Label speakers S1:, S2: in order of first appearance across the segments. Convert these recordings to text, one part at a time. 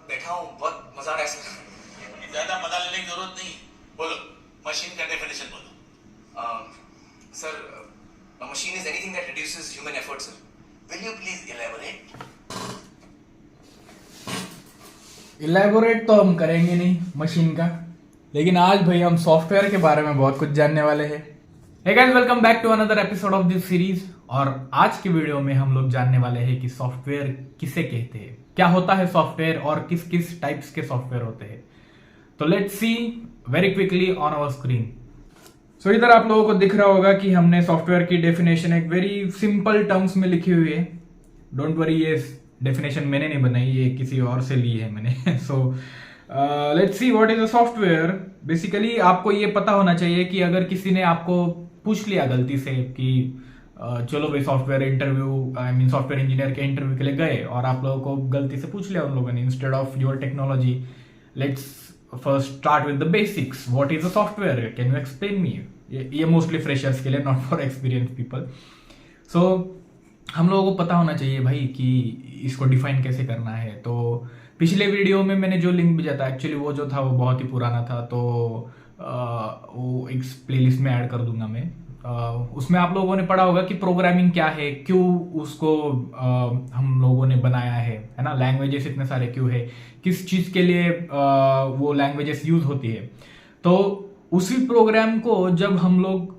S1: बैठा हूँ, बहुत मजा आ रहा है सर।
S2: ज्यादा मजा लेने की जरूरत नहीं। बोलो, मशीन का डेफिनेशन बोलो।
S1: Sir, a machine is anything that reduces human effort, sir.
S2: Will you please elaborate?
S3: Elaborate तो हम करेंगे नहीं मशीन का, लेकिन आज भाई हम सॉफ्टवेयर के बारे में बहुत कुछ जानने वाले हैं। Hey guys, welcome back to another episode of this series. और आज की वीडियो में हम लोग जानने वाले हैं कि सॉफ्टवेयर किसे कहते हैं, क्या होता है सॉफ्टवेयर और किस किस टाइप्स के सॉफ्टवेयर होते हैं। तो let's see very quickly on our screen. So इधर आप लोगों को दिख रहा होगा कि हमने सॉफ्टवेयर की डेफिनेशन एक वेरी सिंपल टर्म्स में लिखी हुई है। डोंट वरी, ये डेफिनेशन मैंने नहीं बनाई, ये किसी और से ली है मैंने। सो let's see what is a software. Basically आपको ये पता होना चाहिए कि अगर किसी ने आपको पूछ लिया गलती से कि चलो भाई software interview, I mean software engineer के इंटरव्यू के लिए गए और आप लोगों को गलती से पूछ लिया उन लोगों ने, instead of your technology, let's first start with the basics. What is a software, can you explain me? ये मोस्टली फ्रेशर्स के लिए, नॉट फॉर एक्सपीरियंस पीपल। सो हम लोगों को पता होना चाहिए भाई कि इसको डिफाइन कैसे करना है। तो पिछले वीडियो में मैंने जो लिंक भेजा था, एक्चुअली वो जो था वो बहुत ही पुराना था, तो वो एक प्लेलिस्ट में ऐड कर दूंगा मैं। उसमें आप लोगों ने पढ़ा होगा कि प्रोग्रामिंग क्या है, क्यों उसको हम लोगों ने बनाया है ना, लैंग्वेजेस इतने सारे क्यों है, किस चीज के लिए वो लैंग्वेजेस यूज होती है। तो उसी प्रोग्राम को जब हम लोग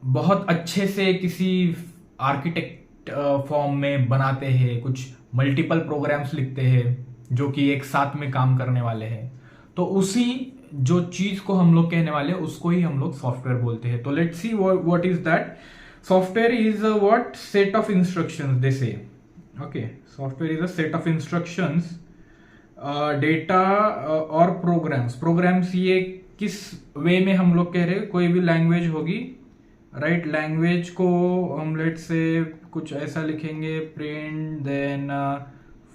S3: बहुत अच्छे से किसी आर्किटेक्ट फॉर्म में बनाते हैं, कुछ मल्टीपल प्रोग्राम्स लिखते हैं जो कि एक साथ में काम करने वाले हैं, तो उसी जो चीज को हम लोग कहने वाले हैं उसको ही हम लोग सॉफ्टवेयर बोलते हैं। तो let's see what is that. Software is what set of instructions they say. Okay, software is a set of instructions, data और प्रोग्राम्स ये किस वे में हम लोग कह रहे हैं, कोई भी लैंग्वेज होगी, राइट। लैंग्वेज को हम लेट से कुछ ऐसा लिखेंगे, print then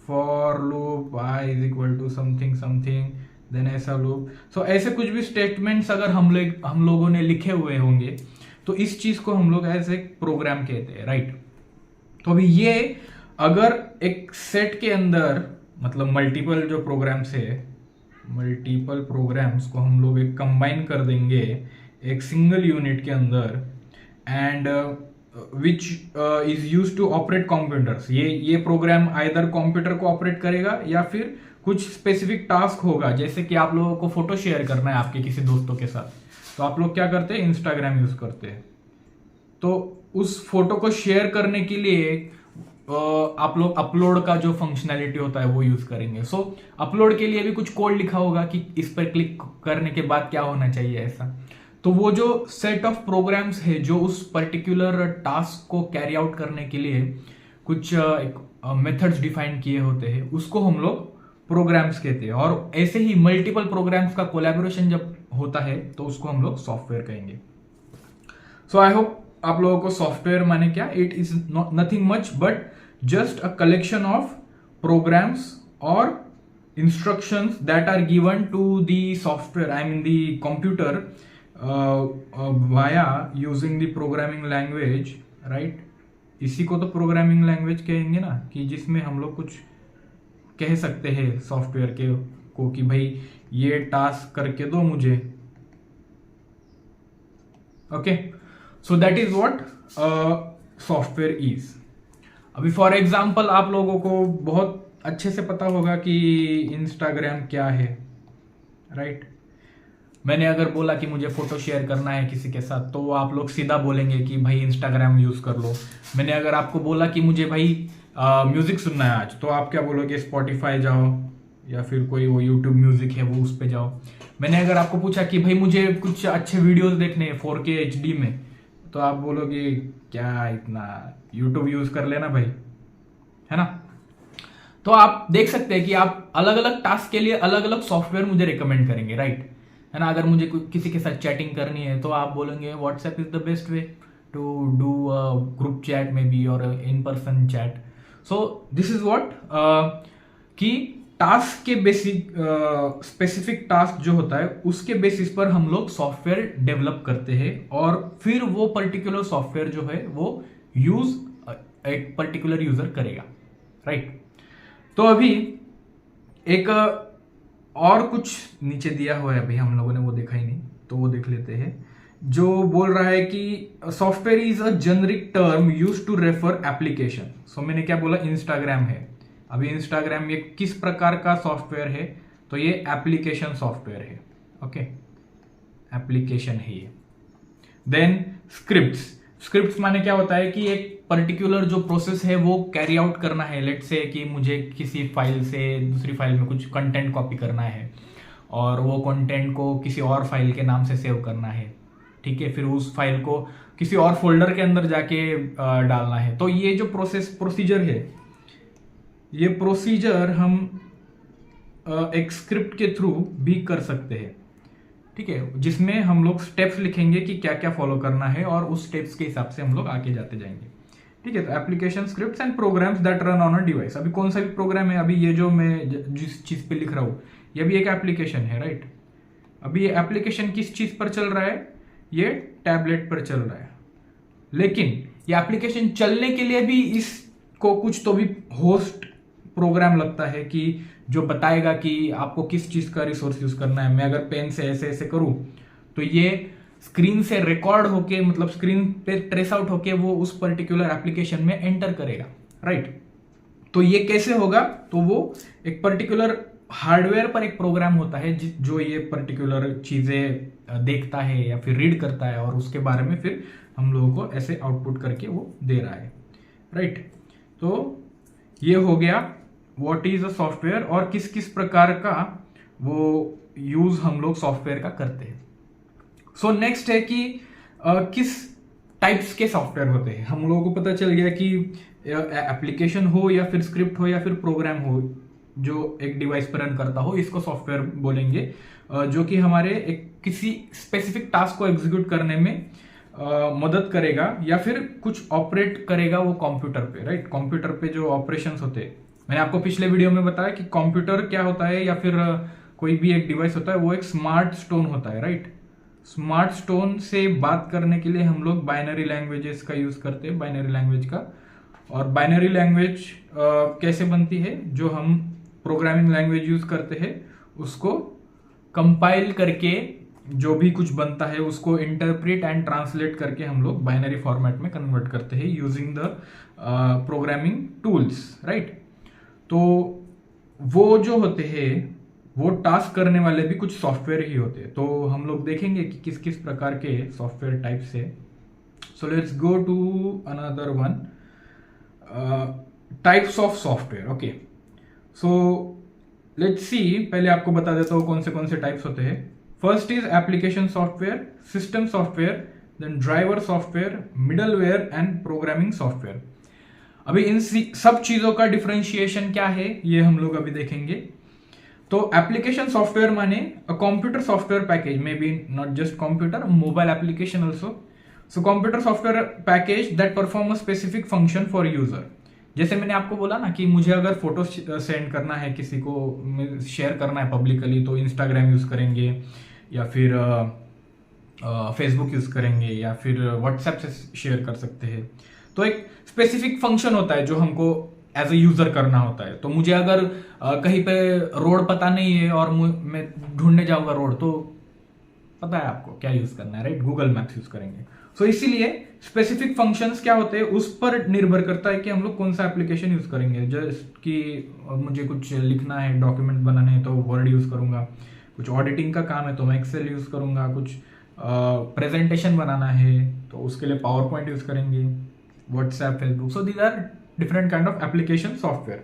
S3: for loop i is equal to something something, then ऐसा लूप। सो ऐसे कुछ भी स्टेटमेंट्स अगर हम लोगों ने लिखे हुए होंगे तो इस चीज को हम लोग एज एक प्रोग्राम कहते हैं, राइट। तो अभी ये अगर एक सेट के अंदर, मतलब मल्टीपल जो प्रोग्राम्स है, मल्टीपल प्रोग्राम्स को हम लोग एक कंबाइन कर देंगे एक सिंगल यूनिट के अंदर, and which is use to operate computers. ये प्रोग्राम आइदर कंप्यूटर को ऑपरेट करेगा या फिर कुछ स्पेसिफिक टास्क होगा, जैसे कि आप लोगों को फोटो शेयर करना है आपके किसी दोस्तों के साथ, तो आप लोग क्या करते हैं, इंस्टाग्राम यूज करते हैं। तो उस फोटो को शेयर करने के लिए आप लोग अपलोड का जो फंक्शनैलिटी होता है वो यूज करेंगे। सो अपलोड के लिए भी कुछ कोड लिखा होगा कि इस पर क्लिक करने के बाद क्या होना चाहिए, ऐसा। तो वो जो सेट ऑफ प्रोग्राम्स है जो उस पर्टिकुलर टास्क को कैरी आउट करने के लिए कुछ मेथड्स डिफाइन किए होते हैं, उसको हम लोग प्रोग्राम्स कहते हैं। और ऐसे ही मल्टीपल प्रोग्राम्स का कोलैबोरेशन जब होता है तो उसको हम लोग सॉफ्टवेयर कहेंगे। सो आई होप आप लोगों को सॉफ्टवेयर माने क्या, it is nothing much but just a collection of programs और instructions that are given to the software, I mean the computer, via using the programming language, right। इसी को तो प्रोग्रामिंग लैंग्वेज कहेंगे ना, कि जिसमें हम लोग कुछ कह सकते हैं सॉफ्टवेयर के को कि भाई ये टास्क करके दो मुझे। Okay, so that is what software is. अभी फॉर एग्जांपल आप लोगों को बहुत अच्छे से पता होगा कि इंस्टाग्राम क्या है, राइट। मैंने अगर बोला कि मुझे फोटो शेयर करना है किसी के साथ, तो आप लोग सीधा बोलेंगे कि भाई इंस्टाग्राम यूज कर लो। मैंने अगर आपको बोला कि मुझे भाई म्यूजिक सुनना है आज, तो आप क्या बोलोगे, स्पॉटिफाई जाओ या फिर कोई वो यूट्यूब म्यूजिक है वो उस पे जाओ। मैंने अगर आपको पूछा कि भाई मुझे कुछ अच्छे वीडियोस देखने हैं 4K HD में, तो आप बोलोगे क्या इतना, यूट्यूब यूज कर लेना भाई, है ना। तो आप देख सकते हैं कि आप अलग अलग टास्क के लिए अलग अलग सॉफ्टवेयर मुझे रिकमेंड करेंगे, राइट, है ना। अगर मुझे किसी के साथ चैटिंग करनी है तो आप बोलेंगे WhatsApp is the best way to do group chat में बी और in person chat. So this is what कि टास्क के बेसिक स्पेसिफिक टास्क जो होता है उसके बेसिस पर हम लोग सॉफ्टवेयर डेवलप करते हैं, और फिर वो पर्टिकुलर सॉफ्टवेयर जो है वो यूज एक पर्टिकुलर यूजर करेगा, राइट। तो अभी एक और कुछ नीचे दिया हुआ है, अभी हम लोगों ने वो देखा ही नहीं, तो वो देख लेते हैं। जो बोल रहा है कि software is a generic term use to refer application. So मैंने क्या बोला, इंस्टाग्राम है। अभी इंस्टाग्राम ये किस प्रकार का सॉफ्टवेयर है, तो ये एप्लीकेशन सॉफ्टवेयर है। ओके, एप्लीकेशन है ये। देन स्क्रिप्ट्स माने क्या होता है कि एक पर्टिकुलर जो प्रोसेस है वो कैरी आउट करना है। लेट से कि मुझे किसी फाइल से दूसरी फाइल में कुछ कंटेंट कॉपी करना है और वो कंटेंट को किसी और फाइल के नाम से सेव करना है, ठीक है, फिर उस फाइल को किसी और फोल्डर के अंदर जाके डालना है। तो ये जो प्रोसीजर है, ये प्रोसीजर हम एक स्क्रिप्ट के थ्रू भी कर सकते हैं, ठीक है, जिसमें हम लोग स्टेप्स लिखेंगे कि क्या क्या फॉलो करना है और उस स्टेप्स के हिसाब से हम लोग आगे जाते जाएंगे, ठीक है। तो application scripts and programmes that run on a device. अभी कौन सा भी प्रोग्राम है, अभी ये जो मैं जिस चीज पे लिख रहा हूं, ये भी एक एप्लीकेशन है, राइट। अभी ये एप्लीकेशन किस चीज पर चल रहा है, ये टैबलेट पर चल रहा है, लेकिन ये एप्लीकेशन चलने के लिए भी इसको कुछ तो भी होस्ट प्रोग्राम लगता है कि जो बताएगा कि आपको किस चीज का रिसोर्स यूज करना है। मैं अगर पेन से ऐसे ऐसे करूं तो ये स्क्रीन से रिकॉर्ड होके, मतलब स्क्रीन पे ट्रेस आउट होके वो उस पर्टिकुलर एप्लीकेशन में एंटर करेगा, राइट। तो ये कैसे होगा, तो वो एक पर्टिकुलर हार्डवेयर पर एक प्रोग्राम होता है जो ये पर्टिकुलर चीजें देखता है या फिर रीड करता है और उसके बारे में फिर हम लोगों को ऐसे आउटपुट करके वो दे रहा है, राइट। तो ये हो गया व्हाट इज अ सॉफ्टवेयर और किस किस प्रकार का वो यूज हम लोग सॉफ्टवेयर का करते हैं। सो नेक्स्ट है कि किस टाइप्स के सॉफ्टवेयर होते हैं। हम लोगों को पता चल गया कि एप्लीकेशन हो या फिर स्क्रिप्ट हो या फिर प्रोग्राम हो जो एक डिवाइस पर रन करता हो, इसको सॉफ्टवेयर बोलेंगे, जो कि हमारे एक किसी स्पेसिफिक टास्क को एग्जीक्यूट करने में मदद करेगा या फिर कुछ ऑपरेट करेगा वो कंप्यूटर पे, राइट। कंप्यूटर पे जो ऑपरेशंस होते हैं, मैंने आपको पिछले वीडियो में बताया कि कंप्यूटर क्या होता है या फिर कोई भी एक डिवाइस होता है, वो एक स्मार्ट स्टोन होता है, राइट। स्मार्ट स्टोन से बात करने के लिए हम लोग बाइनरी लैंग्वेजेस का यूज करते हैं, बाइनरी लैंग्वेज का। और बाइनरी लैंग्वेज कैसे बनती है, जो हम प्रोग्रामिंग लैंग्वेज यूज करते हैं उसको कंपाइल करके जो भी कुछ बनता है उसको इंटरप्रेट एंड ट्रांसलेट करके हम लोग बाइनरी फॉर्मेट में कन्वर्ट करते हैं using the programming tools, right. तो वो जो होते हैं वो टास्क करने वाले भी कुछ सॉफ्टवेयर ही होते हैं। तो हम लोग देखेंगे कि किस किस प्रकार के सॉफ्टवेयर टाइप्स है। So let's go to another one, types of software. Okay, so let's see, पहले आपको बता देता हूँ कौन से टाइप्स होते हैं। First is application software, system software, then driver software, middleware and programming software. अभी इन सब चीजों का डिफरेंशिएशन क्या है ये हम लोग अभी देखेंगे। तो एप्लीकेशन सॉफ्टवेयर माने a computer software package, may be not just computer, mobile application also. So computer software package that perform a specific function for user. जैसे मैंने आपको बोला ना कि मुझे अगर फोटो सेंड करना है, किसी को शेयर करना है पब्लिकली, तो इंस्टाग्राम यूज करेंगे या फिर फेसबुक यूज करेंगे या फिर व्हाट्सएप से शेयर कर सकते हैं। तो एक स्पेसिफिक फंक्शन होता है जो हमको एज ए यूजर करना होता है। तो मुझे अगर कहीं पे रोड पता नहीं है और मैं ढूंढने जाऊंगा रोड, तो पता है आपको क्या यूज करना है, राइट, गूगल मैप्स यूज करेंगे। सो इसीलिए स्पेसिफिक फंक्शंस क्या होते हैं उस पर निर्भर करता है कि हम लोग कौन सा एप्लीकेशन यूज करेंगे। जैसे कि मुझे कुछ लिखना है, डॉक्यूमेंट बनाने हैं तो वर्ड यूज करूंगा, कुछ ऑडिटिंग का काम है तो मैं एक्सेल यूज करूंगा, कुछ प्रेजेंटेशन बनाना है तो उसके लिए पावर पॉइंट यूज करेंगे, WhatsApp, Facebook. So these are different kind of application software.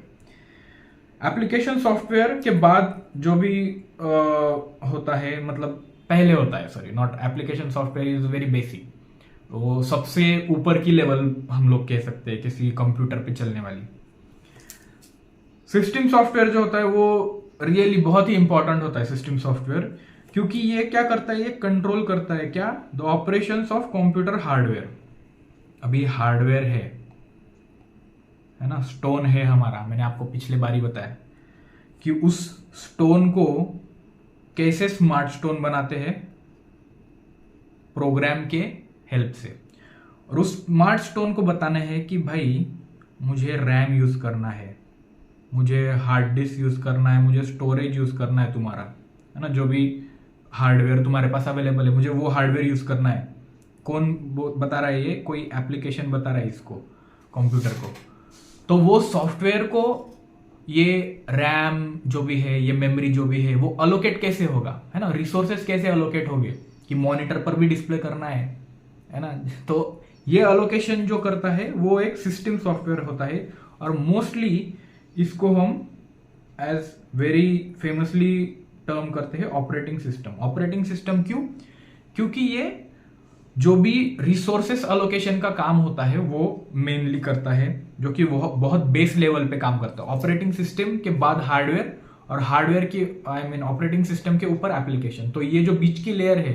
S3: Application software के बाद जो भी होता है, मतलब पहले होता है, sorry, not application software is very basic, तो सबसे ऊपर की लेवल हम लोग कह सकते हैं किसी कंप्यूटर पे चलने वाली। सिस्टम सॉफ्टवेयर जो होता है वो रियली बहुत ही इंपॉर्टेंट होता है सिस्टम सॉफ्टवेयर, क्योंकि ये क्या करता है, ये कंट्रोल करता है क्या, the operations of computer hardware. अभी हार्डवेयर है ना, स्टोन है हमारा, मैंने आपको पिछले बार ही बताया कि उस स्टोन को कैसे स्मार्ट स्टोन बनाते हैं, प्रोग्राम के हेल्प से। और उस स्मार्ट स्टोन को बताना है कि भाई मुझे रैम यूज करना है, मुझे हार्ड डिस्क यूज करना है, मुझे स्टोरेज यूज करना है तुम्हारा, है ना, जो भी हार्डवेयर तुम्हारे पास अवेलेबल है मुझे वो हार्डवेयर यूज करना है। कौन बता रहा है? ये कोई एप्लीकेशन बता रहा है इसको, कंप्यूटर को। तो वो सॉफ्टवेयर को ये रैम जो भी है, ये मेमोरी जो भी है, वो अलोकेट कैसे होगा, है ना, रिसोर्सेस कैसे अलोकेट होंगे कि मॉनिटर पर भी डिस्प्ले करना है ना। तो ये अलोकेशन जो करता है वो एक सिस्टम सॉफ्टवेयर होता है, और मोस्टली इसको हम एज वेरी फेमसली टर्म करते हैं ऑपरेटिंग सिस्टम। ऑपरेटिंग सिस्टम क्यों? क्योंकि ये जो भी रिसोर्सेस अलोकेशन का काम होता है वो मेनली करता है, जो कि वो बहुत बेस लेवल पे काम करता है। ऑपरेटिंग सिस्टम के बाद हार्डवेयर, और हार्डवेयर की ऑपरेटिंग सिस्टम के ऊपर एप्लीकेशन। तो ये जो बीच की लेयर है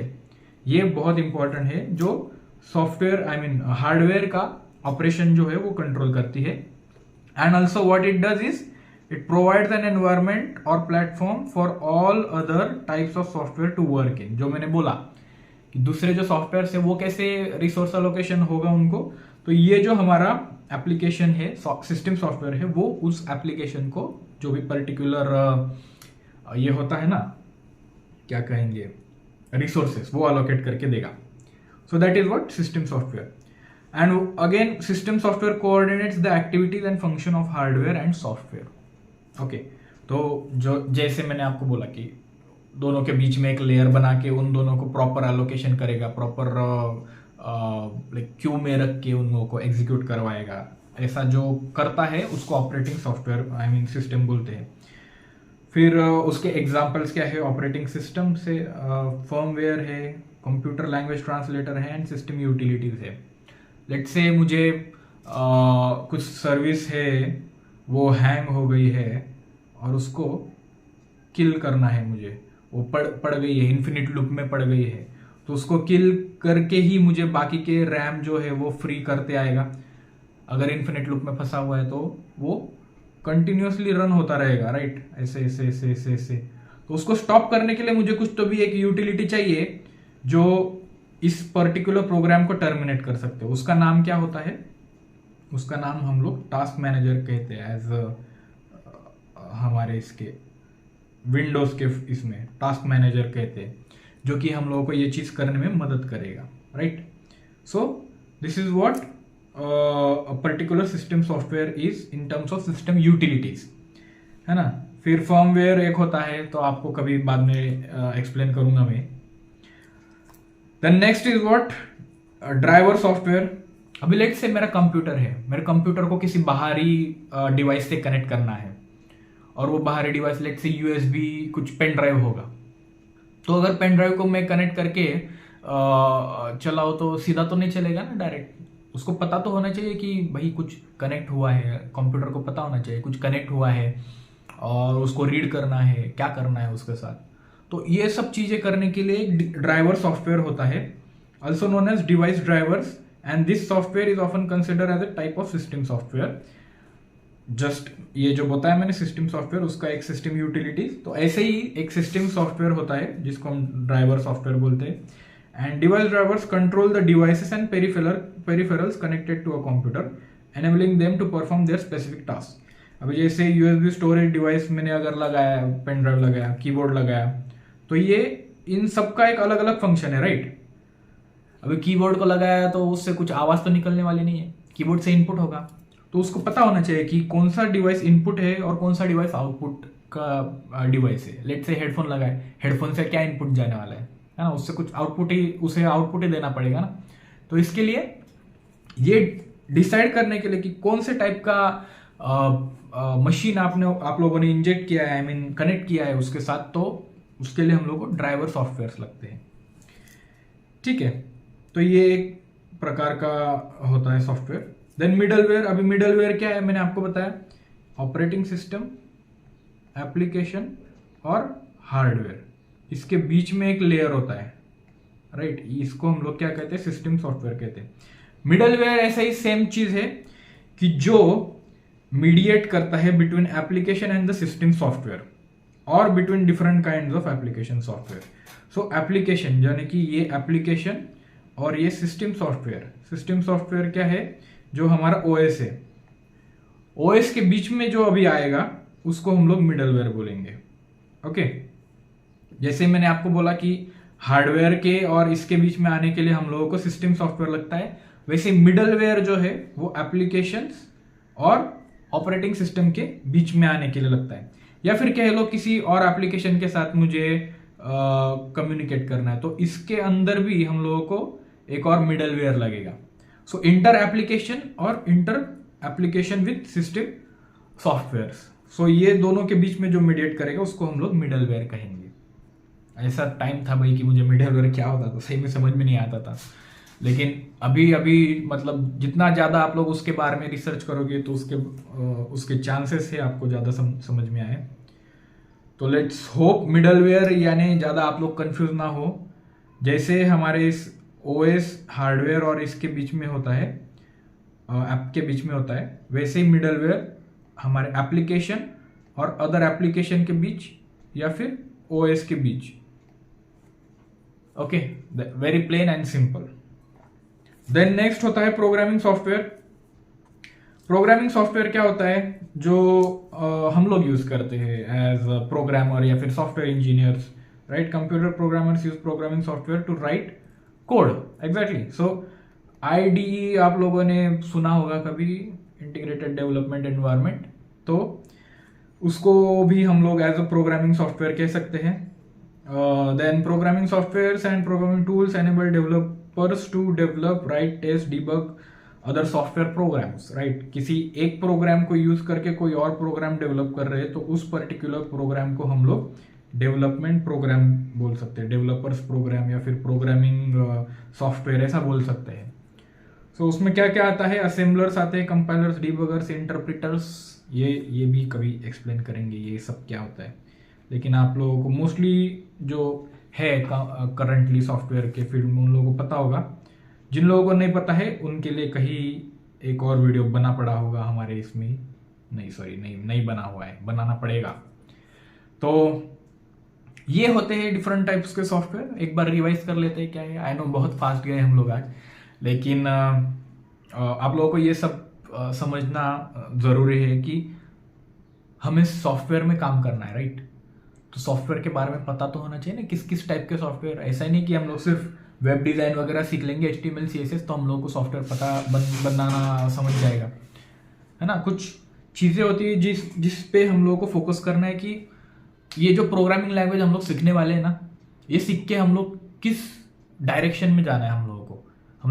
S3: ये बहुत इंपॉर्टेंट है, जो सॉफ्टवेयर हार्डवेयर का ऑपरेशन जो है वो कंट्रोल करती है। And also what it does is it provides an environment और platform for all other types of software to work in. जो मैंने बोला कि दूसरे जो सॉफ्टवेयर है वो कैसे रिसोर्स अलोकेशन होगा उनको, तो ये जो हमारा एप्लीकेशन है, सिस्टम सॉफ्टवेयर है, वो उस एप्लीकेशन को जो भी पर्टिकुलर ये होता है ना, क्या कहेंगे, रिसोर्सेस, वो अलोकेट करके देगा। So that is what system software. And again system software coordinates the activities and function of hardware and software. Okay, तो जो जैसे मैंने आपको बोला कि दोनों के बीच में एक लेयर बना के उन दोनों को प्रॉपर एलोकेशन करेगा, प्रॉपर लाइक क्यू में रख के उन लोगों को एग्जीक्यूट करवाएगा, ऐसा जो करता है उसको ऑपरेटिंग सॉफ्टवेयर सिस्टम बोलते हैं। फिर उसके एग्जांपल्स क्या है ऑपरेटिंग सिस्टम से? फर्मवेयर है, कंप्यूटर लैंग्वेज ट्रांसलेटर है, एंड सिस्टम यूटिलिटीज है। लेट्स से मुझे कुछ सर्विस है वो हैंग हो गई है और उसको किल करना है मुझे, वो पड़ गई है, इन्फिनिट लूप में पड़ गई है, तो उसको किल करके ही मुझे बाकी के रैम जो है वो फ्री करते आएगा। अगर इन्फिनिट लूप में फंसा हुआ है तो वो कंटिन्यूअसली रन होता रहेगा, राइट, ऐसे ऐसे ऐसे ऐसे ऐसे। तो उसको स्टॉप करने के लिए मुझे कुछ तो भी एक यूटिलिटी चाहिए जो इस पर्टिकुलर प्रोग्राम को टर्मिनेट कर सकते हो। उसका नाम क्या होता है? उसका नाम हम लोग टास्क मैनेजर कहते हैं। एज हमारे इसके विंडोज के इसमें टास्क मैनेजर कहते हैं, जो कि हम लोगों को ये चीज करने में मदद करेगा, right. So this is what particular system software is in terms of system utilities, है ना। फिर फर्मवेयर एक होता है, तो आपको कभी बाद में एक्सप्लेन करूंगा मैं। Then next is what driver software. अभी लेट से मेरा कंप्यूटर है, मेरे कंप्यूटर को किसी बाहरी डिवाइस से कनेक्ट करना है, और वो बाहरी डिवाइस लेट से यूएसबी कुछ पेन ड्राइव होगा। तो अगर पेन ड्राइव को मैं कनेक्ट करके चलाओ तो सीधा तो नहीं चलेगा ना डायरेक्ट, उसको पता तो होना चाहिए कि भाई कुछ कनेक्ट हुआ है, कंप्यूटर को पता होना चाहिए कुछ कनेक्ट हुआ है और उसको रीड करना है, क्या करना है उसके साथ। तो ये सब चीजें करने के लिए एक ड्राइवर सॉफ्टवेयर होता है, also known as device drivers, and this software is often consider as a type of system software. Just ये जो बताया मैंने सिस्टम सॉफ्टवेयर, उसका एक सिस्टम यूटिलिटीज, तो ऐसे ही एक सिस्टम सॉफ्टवेयर होता है जिसको हम ड्राइवर सॉफ्टवेयर बोलते हैं। And device drivers control the devices and peripherals connected to a computer, enabling them to perform their specific task. अभी जैसे यूएसबी स्टोरेज डिवाइस मैंने अगर लगाया, पेन ड्राइव लगाया, कीबोर्ड लगाया, तो ये इन सबका एक अलग अलग फंक्शन है, राइट। अभी कीबोर्ड को लगाया तो उससे कुछ आवाज तो निकलने वाली नहीं है, कीबोर्ड से इनपुट होगा, तो उसको पता होना चाहिए कि कौन सा डिवाइस इनपुट है और कौन सा डिवाइस आउटपुट का डिवाइस है। लेट से हेडफोन लगाए, हेडफोन से क्या इनपुट जाने वाला है ना, उससे कुछ आउटपुट ही, उसे आउटपुट ही देना पड़ेगा ना। तो इसके लिए ये डिसाइड करने के लिए कि कौन से टाइप का मशीन आप लोगों ने इंजेक्ट किया है, कनेक्ट किया है उसके साथ, तो उसके लिए हम लोग को ड्राइवर सॉफ्टवेयर लगते हैं, ठीक है। तो ये एक प्रकार का होता है सॉफ्टवेयर। Then middleware. अभी मिडलवेयर क्या है, मैंने आपको बताया ऑपरेटिंग सिस्टम, एप्लीकेशन और हार्डवेयर, इसके बीच में एक लेयर होता है, राइट। इसको हम लोग क्या कहते हैं, सिस्टम सॉफ्टवेयर कहते हैं। मिडलवेयर ऐसा ही सेम चीज है कि जो मीडिएट करता है between application and the system software और between different kinds of application software. So application यानी कि ये एप्लीकेशन और ये सिस्टम सॉफ्टवेयर। सिस्टम सॉफ्टवेयर क्या है, जो हमारा ओएस है, ओएस के बीच में जो अभी आएगा उसको हम लोग मिडलवेयर बोलेंगे। ओके, जैसे मैंने आपको बोला कि हार्डवेयर के और इसके बीच में आने के लिए हम लोगों को सिस्टम सॉफ्टवेयर लगता है, वैसे मिडलवेयर जो है वो एप्लीकेशंस और ऑपरेटिंग सिस्टम के बीच में आने के लिए लगता है, या फिर कह लो किसी और एप्लीकेशन के साथ मुझे कम्युनिकेट करना है तो इसके अंदर भी हम लोगों को एक और मिडलवेयर लगेगा। सो इंटर एप्लीकेशन और inter application with system software, so ये दोनों के बीच में जो मीडिएट करेगा उसको हम लोग मिडलवेयर कहेंगे। ऐसा टाइम था भाई कि मुझे मिडलवेयर क्या होता था सही में समझ में नहीं आता था, लेकिन अभी मतलब जितना ज़्यादा आप लोग उसके बारे में रिसर्च करोगे तो उसके चांसेस है आपको ज़्यादा समझ में आए। तो लेट्स होप मिडलवेयर यानी ज़्यादा आप लोग कंफ्यूज ना हो, जैसे हमारे इस ओएस हार्डवेयर और इसके बीच में होता है, ऐप के बीच में होता है, वैसे ही मिडलवेयर हमारे एप्लीकेशन और अदर एप्लीकेशन के बीच या फिर ओएस के बीच। Okay, very plain and simple. Then next होता है प्रोग्रामिंग सॉफ्टवेयर। प्रोग्रामिंग सॉफ्टवेयर क्या होता है जो हम लोग यूज करते हैं एज प्रोग्रामर या फिर software engineers, right? Computer programmers use programming software to write code, exactly. So IDE आप लोगों ने सुना होगा कभी, इंटीग्रेटेड डेवलपमेंट एनवायरनमेंट, तो उसको भी हम लोग एज अ प्रोग्रामिंग सॉफ्टवेयर कह सकते हैं। Then programming softwares and programming tools enable developers to develop, write, test, debug other software programs, right? किसी एक प्रोग्राम को यूज करके कोई और प्रोग्राम डेवलप कर रहे हैं तो उस पर्टिकुलर प्रोग्राम को हम लोग डेवलपमेंट प्रोग्राम बोल सकते हैं, डेवलपर्स प्रोग्राम या फिर प्रोग्रामिंग सॉफ्टवेयर ऐसा बोल सकते हैं। सो उसमें क्या क्या आता है? असेंबलर्स आते हैं, कंपाइलर्स, डिबगर्स, इंटरप्रिटर्स, ये भी कभी एक्सप्लेन करेंगे ये सब क्या होता है। लेकिन आप लोगों को मोस्टली जो है करंटली सॉफ्टवेयर के फील्ड में उन लोगों को पता होगा, जिन लोगों को नहीं पता है उनके लिए कहीं एक और वीडियो बना पड़ा होगा हमारे इसमें, नहीं बना हुआ है, बनाना पड़ेगा। तो ये होते हैं डिफरेंट टाइप्स के सॉफ्टवेयर। एक बार रिवाइज कर लेते हैं क्या है। आई नो बहुत फास्ट गए हम लोग आज, लेकिन आप लोगों को ये सब समझना जरूरी है कि हमें सॉफ्टवेयर में काम करना है, राइट? तो सॉफ्टवेयर के बारे में पता तो होना चाहिए ना, किस किस टाइप के सॉफ्टवेयर। ऐसा ही नहीं कि हम लोग सिर्फ वेब डिज़ाइन वगैरह सीख लेंगे, HTML CSS, तो हम लोग को सॉफ्टवेयर बनाना समझ जाएगा, है ना? कुछ चीज़ें होती है जिस पे हम लोगों को फोकस करना है कि ये जो प्रोग्रामिंग लैंग्वेज हम लोग सीखने वाले हैं ना, ये सीख के हम लोग किस डायरेक्शन में जाना है। हम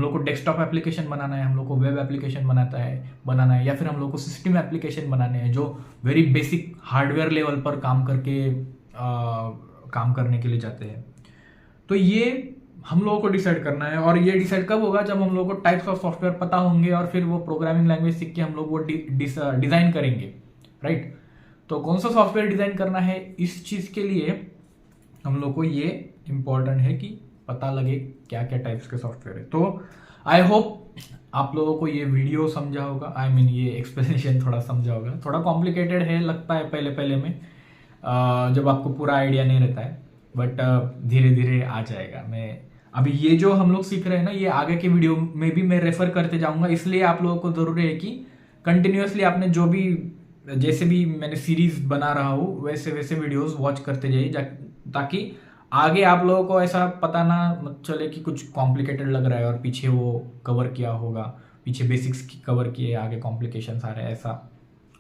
S3: लोग को डेस्कटॉप एप्लीकेशन बनाना है, हम लोग को वेब एप्लीकेशन बनाना है, या फिर हम लोग को सिस्टम एप्लीकेशन बनाने हैं जो वेरी बेसिक हार्डवेयर लेवल पर काम करने के लिए जाते हैं। तो ये हम लोगों को डिसाइड करना है, और ये डिसाइड कब होगा? जब हम लोगों को टाइप्स ऑफ सॉफ्टवेयर पता होंगे और फिर वो प्रोग्रामिंग लैंग्वेज सीख के हम लोग वो डिज़ाइन करेंगे, राइट? तो कौन सा सॉफ्टवेयर डिज़ाइन करना है, इस चीज़ के लिए हम लोग को ये इम्पॉर्टेंट है कि पता लगे क्या क्या टाइप्स के सॉफ्टवेयर है। तो आई होप आप लोगों को ये वीडियो समझा होगा, ये एक्सप्लेनेशन थोड़ा समझा होगा। थोड़ा कॉम्प्लिकेटेड है लगता है पहले में, जब आपको पूरा आइडिया नहीं रहता है, बट धीरे धीरे आ जाएगा। मैं अभी ये जो हम लोग सीख रहे हैं ना, ये आगे के वीडियो में भी मैं रेफर करते जाऊंगा, इसलिए आप लोगों को जरूरी है कि कंटिन्यूअसली आपने जो भी, जैसे भी मैंने सीरीज बना रहा हूँ वैसे वीडियोस वॉच करते जाइए, ताकि आगे आप लोगों को ऐसा पता ना चले कि कुछ कॉम्प्लिकेटेड लग रहा है और पीछे वो कवर किया होगा, पीछे बेसिक्स की कवर किए, आगे कॉम्प्लिकेशंस आ रहे हैं ऐसा।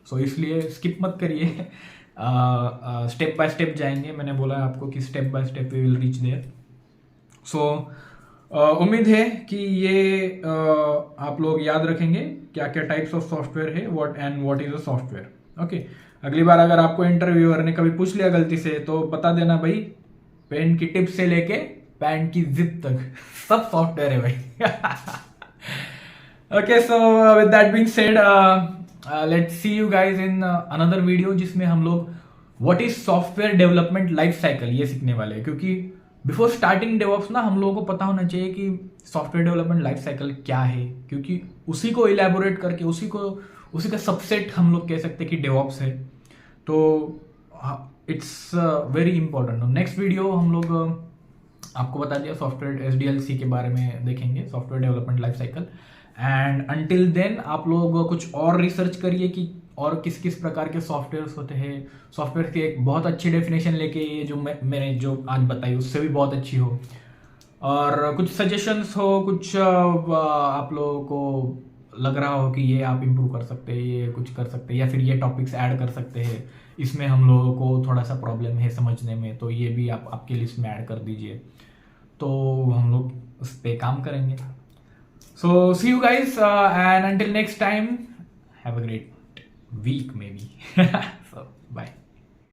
S3: सो इसलिए स्किप मत करिए, स्टेप बाय स्टेप जाएंगे। मैंने बोला आपको कि step by step we will reach there. So उम्मीद है कि ये आप लोग याद रखेंगे क्या क्या टाइप्स ऑफ सॉफ्टवेयर है, what is a software. Okay, अगली बार अगर आपको इंटरव्यूअर ने कभी पूछ लिया गलती से तो बता देना भाई, पेन की टिप से लेके पैंट की जिप तक सब सॉफ्टवेयर है भाई। Okay, so with that being said, let's see you guys in another video, जिसमें हम लोग what is software development life cycle ये सीखने वाले हैं। क्योंकि बिफोर स्टार्टिंग डेवऑप्स ना हम लोगों को पता होना चाहिए कि सॉफ्टवेयर डेवलपमेंट लाइफ साइकिल क्या है, क्योंकि उसी को इलेबोरेट करके उसी का सबसेट हम लोग कह सकते हैं कि डेवऑप्स है। तो it's very important. Next video हम लोग आपको बता दिया सॉफ्टवेयर SDLC के बारे में देखेंगे, software development life cycle, and until then आप लोग कुछ और रिसर्च करिए कि और किस किस प्रकार के सॉफ्टवेयर्स होते हैं। सॉफ्टवेयर की एक बहुत अच्छी डेफिनेशन लेके ये जो मैंने जो आज बताई उससे भी बहुत अच्छी हो, और कुछ सजेशंस हो, कुछ आप लोगों को लग रहा हो कि ये आप इम्प्रूव कर सकते हैं, ये कुछ कर सकते हैं, या फिर ये टॉपिक्स ऐड कर सकते हैं, इसमें हम लोगों को थोड़ा सा प्रॉब्लम है समझने में, तो ये भी आप आपकी लिस्ट में ऐड कर दीजिए, तो हम लोग उस पर काम करेंगे। So see you guys and until next time have a great week may be.